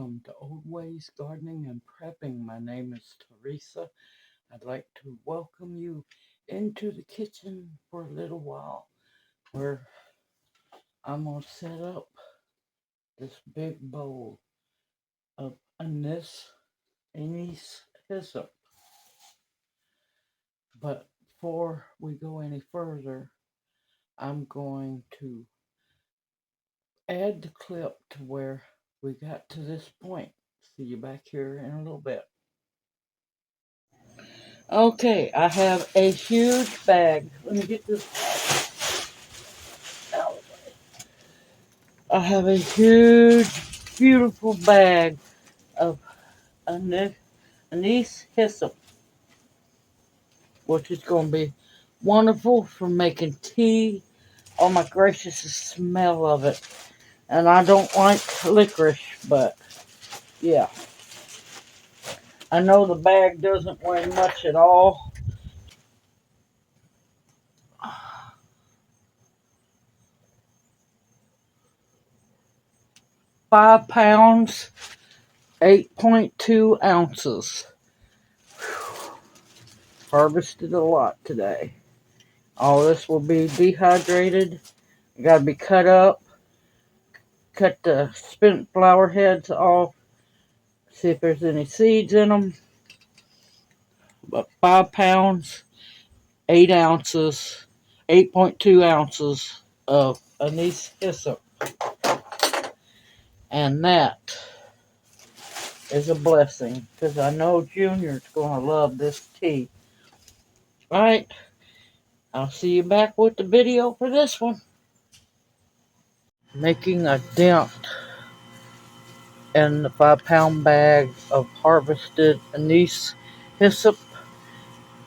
welcome to Old Ways Gardening and Prepping. My name is Teresa. I'd like to welcome you into the kitchen for a little while where I'm going to set up this big bowl of Anise Hyssop. But before we go any further, I'm going to add the clip to where we got to this point. See you back here in a little bit. Okay, I have a huge bag. Let me get this out of the way. I have a huge, beautiful bag of Anise Hyssop, which is going to be wonderful for making tea. Oh my gracious, the smell of it. And I don't like licorice, but yeah. I know the bag doesn't weigh much at all. 5 pounds, 8.2 ounces. Harvested a lot today. All this will be dehydrated. Got to be cut up. Cut the spent flower heads off. See if there's any seeds in them. About 5 pounds, 8 ounces, 8.2 ounces of Anise Hyssop. And that is a blessing because I know Junior's going to love this tea. Alright, I'll see you back with the video for this one. Making a dent in the 5-pound bag of harvested Anise Hyssop.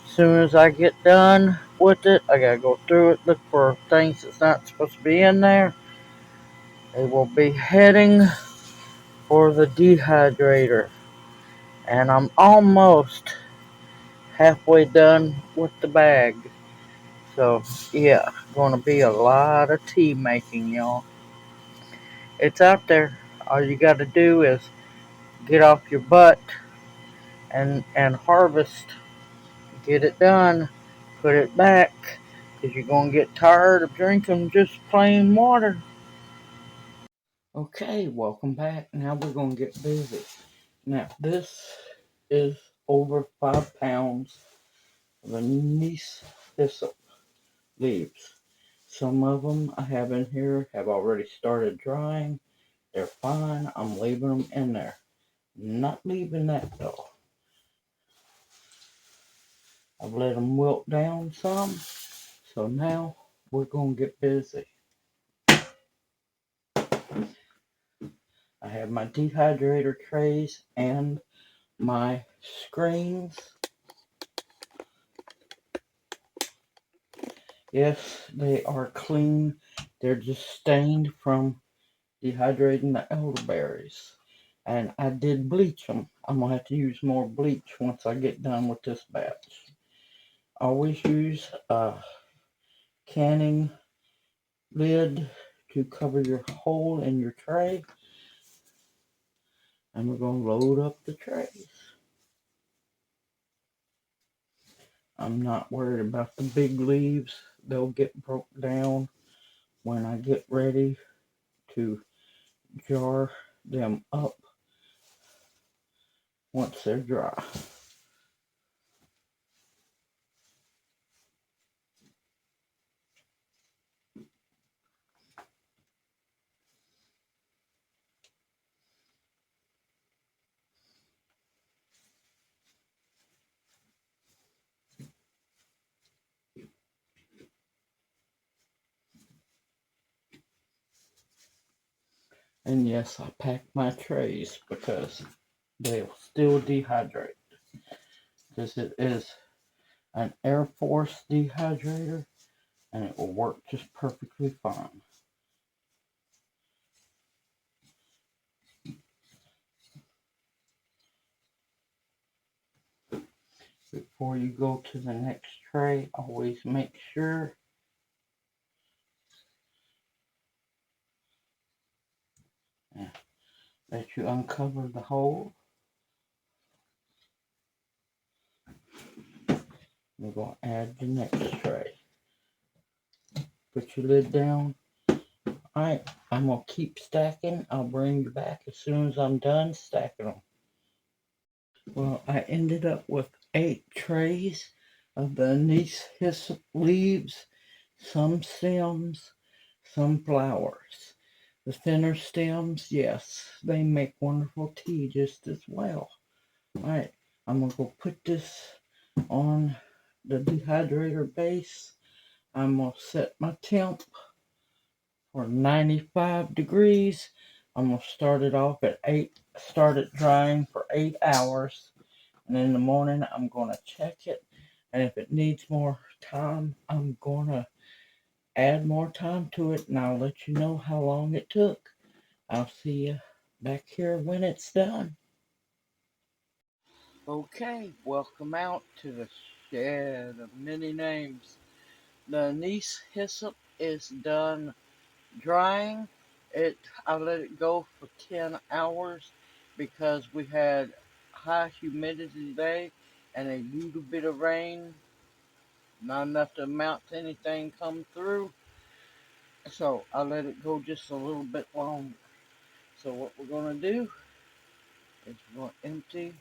As soon as I get done with it, I gotta go through it, look for things that's not supposed to be in there. They will be heading for the dehydrator. And I'm almost halfway done with the bag. So, yeah, gonna be a lot of tea making, y'all. It's out there. All you gotta do is get off your butt and harvest. Get it done. Put it back. Because you're going to get tired of drinking just plain water. Okay, welcome back. Now we're going to get busy. Now, this is over 5 pounds of Anise Hyssop leaves. Some of them I have in here have already started drying. They're fine. I'm leaving them in there. Not leaving that though. I've let them wilt down some. So now we're going to get busy. I have my dehydrator trays and my screens. Yes, they are clean. They're just stained from dehydrating the elderberries. And I did bleach them. I'm going to have to use more bleach once I get done with this batch. Always use a canning lid to cover your hole in your tray. And we're going to load up the trays. I'm not worried about the big leaves. They'll get broke down when I get ready to jar them up once they're dry. And yes, I packed my trays because they'll still dehydrate. Because it is an Air Force dehydrator and it will work just perfectly fine. Before you go to the next tray, always make sure Let you uncover the hole. We're going to add the next tray. Put your lid down. Alright, I'm going to keep stacking. I'll bring you back as soon as I'm done stacking them. Well, I ended up with 8 trays of the Anise Hyssop leaves, some stems, some flowers. The thinner stems, yes, they make wonderful tea just as well. Alright, I'm going to go put this on the dehydrator base. I'm going to set my temp for 95 degrees. I'm going to start it off at 8, start it drying for 8 hours. And in the morning, I'm going to check it. And if it needs more time, I'm going to add more time to it. And I'll let you know how long it took. I'll see you back here when it's done. Okay, welcome out to the shed of many names. The Anise Hyssop is done drying. I let it go for 10 hours because we had high humidity today and a little bit of rain, not enough to amount to anything come through. So I let it go just a little bit longer. So what we're going to do is we're going to empty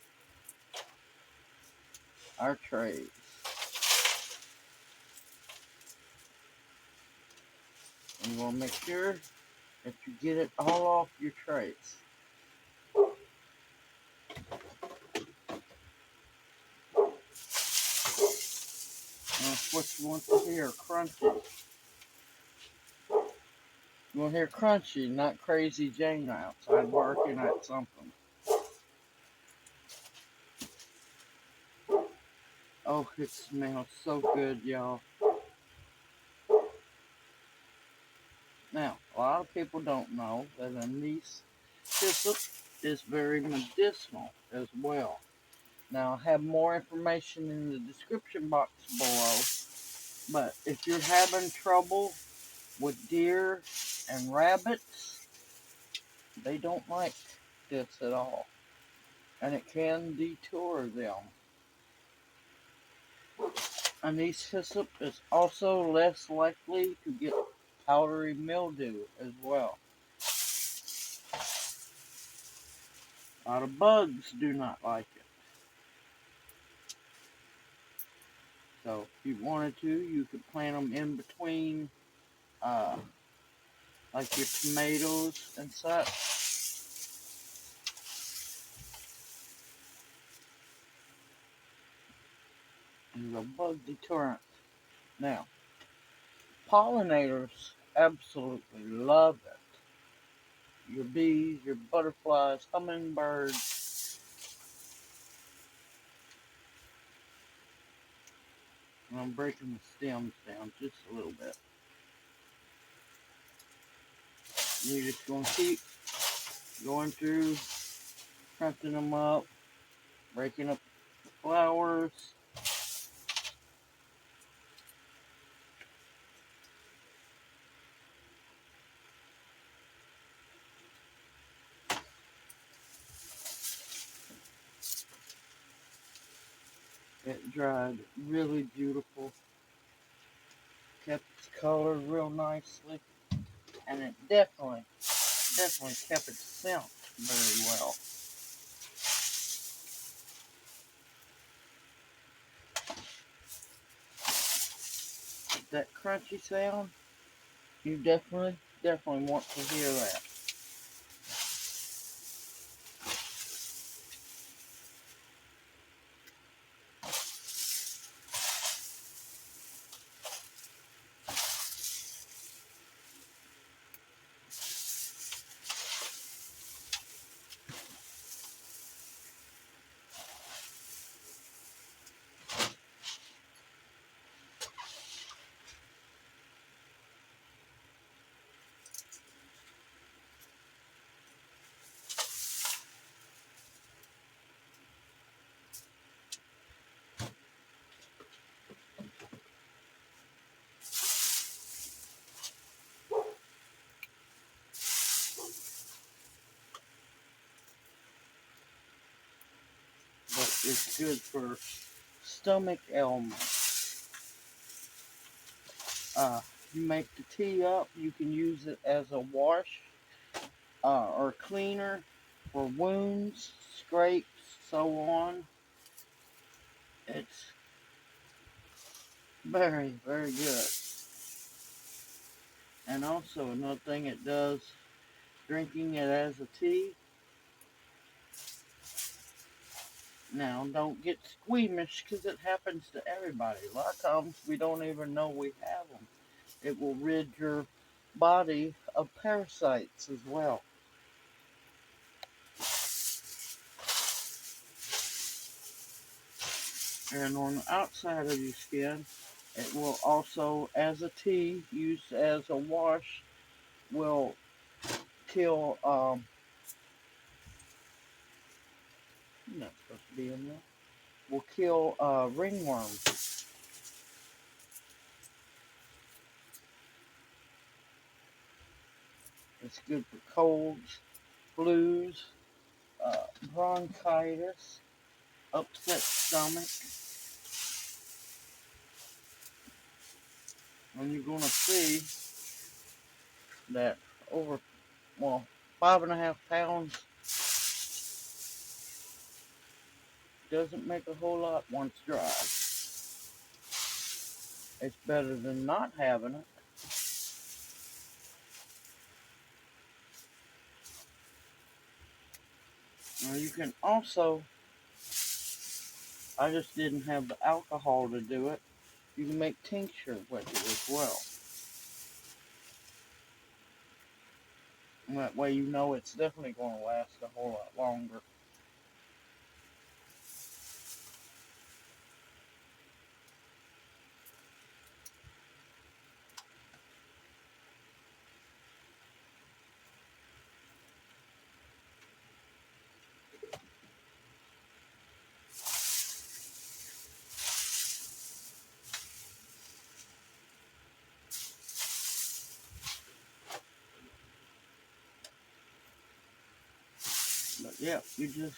our trays. And you want to make sure that you get it all off your trays. That's what you want to hear, crunchy. You want to hear crunchy, not Crazy Jane outside barking at something. Oh, it smells so good, y'all. Now, a lot of people don't know that Anise Hyssop is very medicinal as well. Now, I have more information in the description box below, but if you're having trouble with deer and rabbits, they don't like this at all, and it can detour them. Anise Hyssop is also less likely to get powdery mildew as well. A lot of bugs do not like it. So if you wanted to, you could plant them in between like your tomatoes and such. And the bug deterrent. Now, pollinators absolutely love it. Your bees, your butterflies, hummingbirds. And I'm breaking the stems down just a little bit. You're just going to keep going through, crunching them up, breaking up the flowers. It dried really beautiful, kept its color real nicely, and it definitely kept its scent very well. That crunchy sound, you definitely want to hear that. is good for stomach ailments. You make the tea up, you can use it as a wash or cleaner for wounds, scrapes, so on. It's very, very good. And also another thing it does, drinking it as a tea. Now, don't get squeamish because it happens to everybody. A lot of times we don't even know we have them. It will rid your body of parasites as well. And on the outside of your skin, it will also, as a tea, used as a wash, will kill, not supposed to be in there, will kill ringworms. It's good for colds, flus, bronchitis, upset stomach. And you're going to see that over, 5.5 pounds doesn't make a whole lot once dry. It's better than not having it. Now you can also, I just didn't have the alcohol to do it, you can make tincture with it as well. And that way you know it's definitely going to last a whole lot longer. But yeah, you just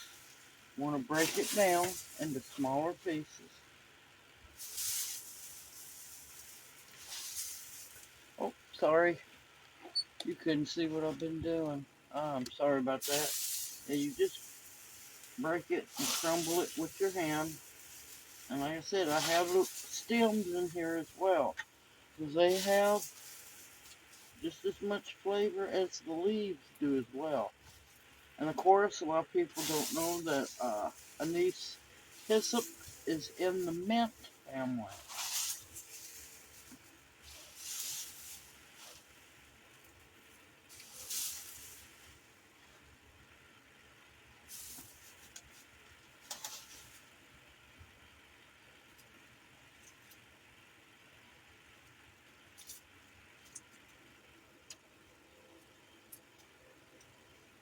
want to break it down into smaller pieces. Oh, sorry. You couldn't see what I've been doing. I'm sorry about that. Yeah, you just break it and crumble it with your hand. And like I said, I have little stems in here as well, because they have just as much flavor as the leaves do as well. And of course, a lot of people don't know that Anise Hyssop is in the mint family.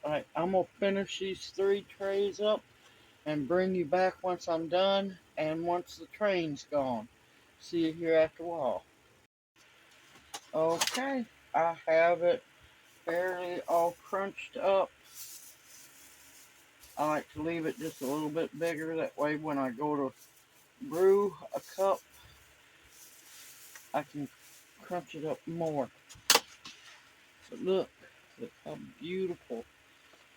Alright, I'm going to finish these 3 trays up and bring you back once I'm done and once the train's gone. See you here after a while. Okay, I have it fairly all crunched up. I like to leave it just a little bit bigger, that way when I go to brew a cup, I can crunch it up more. But look how beautiful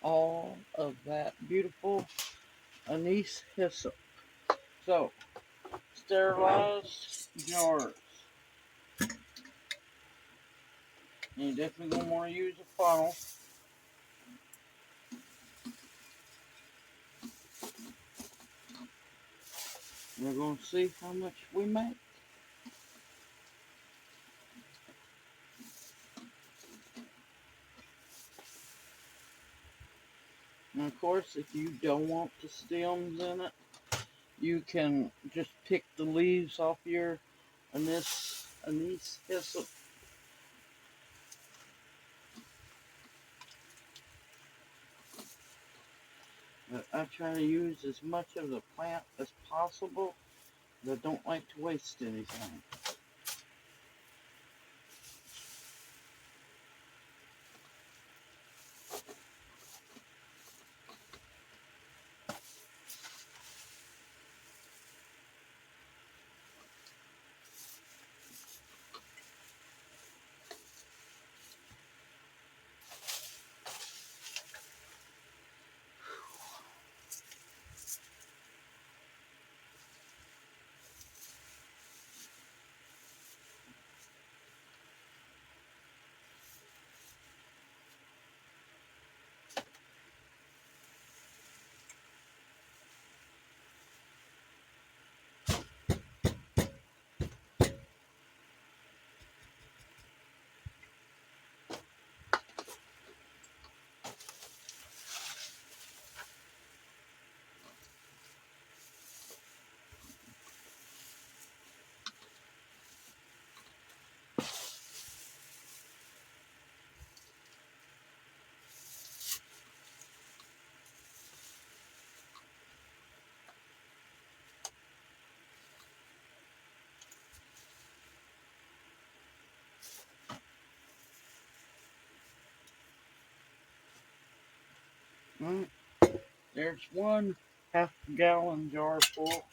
all of that beautiful Anise Hyssop. So, sterilized jars. And you definitely gonna want to use a funnel. We're gonna see how much we make. And of course, if you don't want the stems in it, you can just pick the leaves off your Anise Hyssop. But I try to use as much of the plant as possible, because I don't like to waste anything. Alright, there's one half-gallon jar full.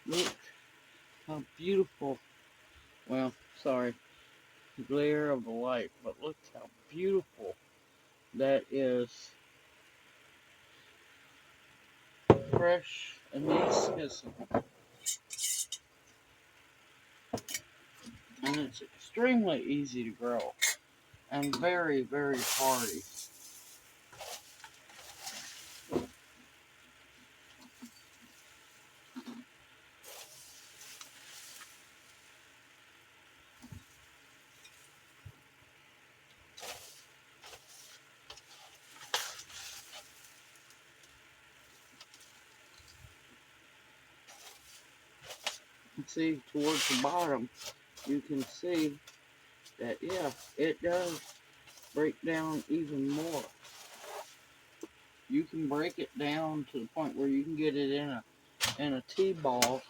Look how beautiful. Well, sorry, the glare of the light, but look how beautiful that is. Fresh Anise Hyssop. And it's extremely easy to grow and very, very hardy. And see, towards the bottom, you can see that, yeah, it does break down even more. You can break it down to the point where you can get it in a tea ball.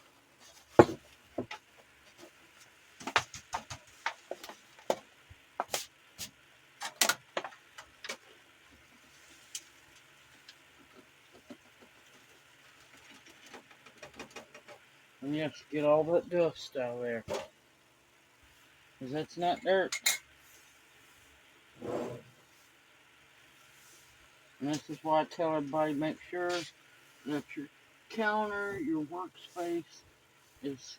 And yes, get all that dust out of there, because that's not dirt. And this is why I tell everybody, make sure that your counter, your workspace is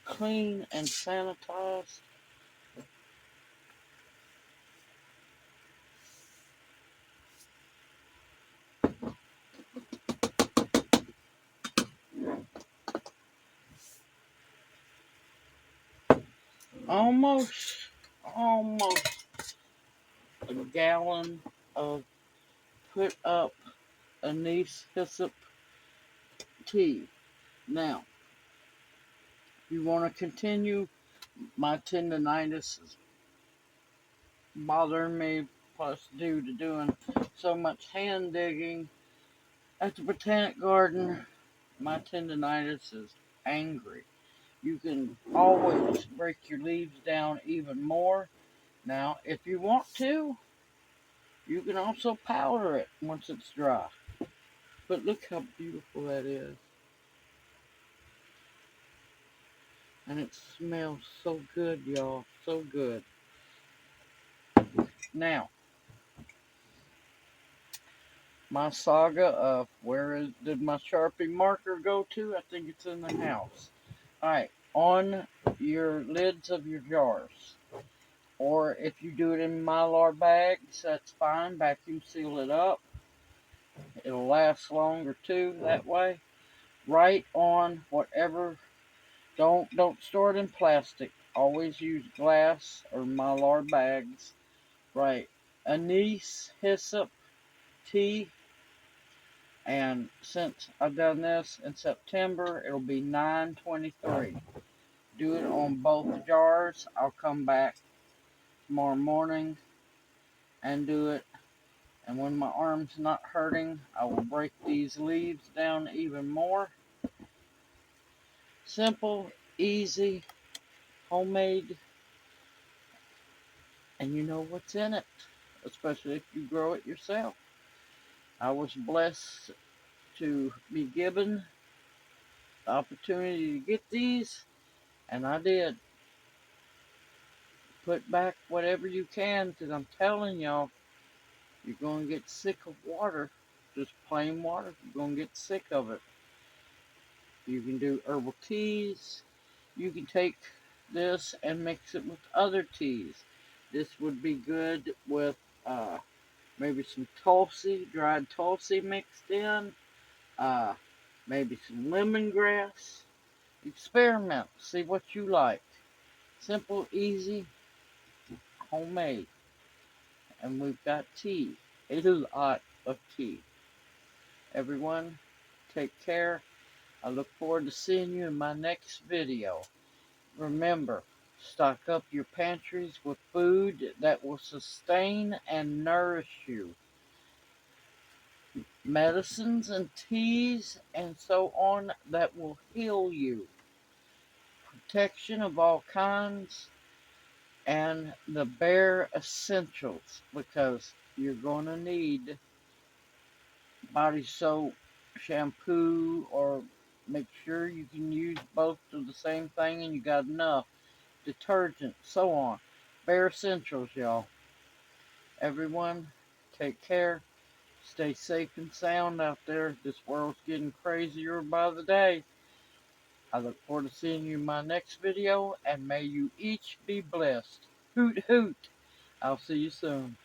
clean and sanitized. Almost, almost a gallon of put up Anise Hyssop tea. Now, if you want to continue, my tendonitis is bothering me, plus due to doing so much hand digging at the botanic garden, my tendonitis is angry. You can always break your leaves down even more. Now, if you want to, you can also powder it once it's dry. But look how beautiful that is. And it smells so good, y'all. So good. Now, my saga of did my Sharpie marker go to? I think it's in the house. Alright, on your lids of your jars. Or if you do it in Mylar bags, that's fine. Vacuum seal it up. It'll last longer too that way. Write on whatever. Don't store it in plastic. Always use glass or Mylar bags. Right. Anise Hyssop tea. And since I've done this in September, it'll be 9/23. Do it on both jars. I'll come back tomorrow morning and do it. And when my arm's not hurting, I will break these leaves down even more. Simple, easy, homemade, and you know what's in it, especially if you grow it yourself. I was blessed to be given the opportunity to get these, and I did. Put back whatever you can, because I'm telling y'all, you're going to get sick of water, just plain water. You're going to get sick of it. You can do herbal teas. You can take this and mix it with other teas. This would be good with maybe some tulsi, dried tulsi mixed in, uh, maybe some lemongrass. Experiment, see what you like. Simple, easy, homemade. And we've got tea, a lot of tea. Everyone, take care. I look forward to seeing you in my next video. Remember, stock up your pantries with food that will sustain and nourish you. Medicines and teas and so on that will heal you. Protection of all kinds. and the bare essentials, because you're going to need body soap, shampoo, or make sure you can use both of the same thing and you got enough. Detergent, so on. Bare essentials, y'all. Everyone, take care. Stay safe and sound out there. This world's getting crazier by the day. I look forward to seeing you in my next video, and may you each be blessed. Hoot hoot! I'll see you soon.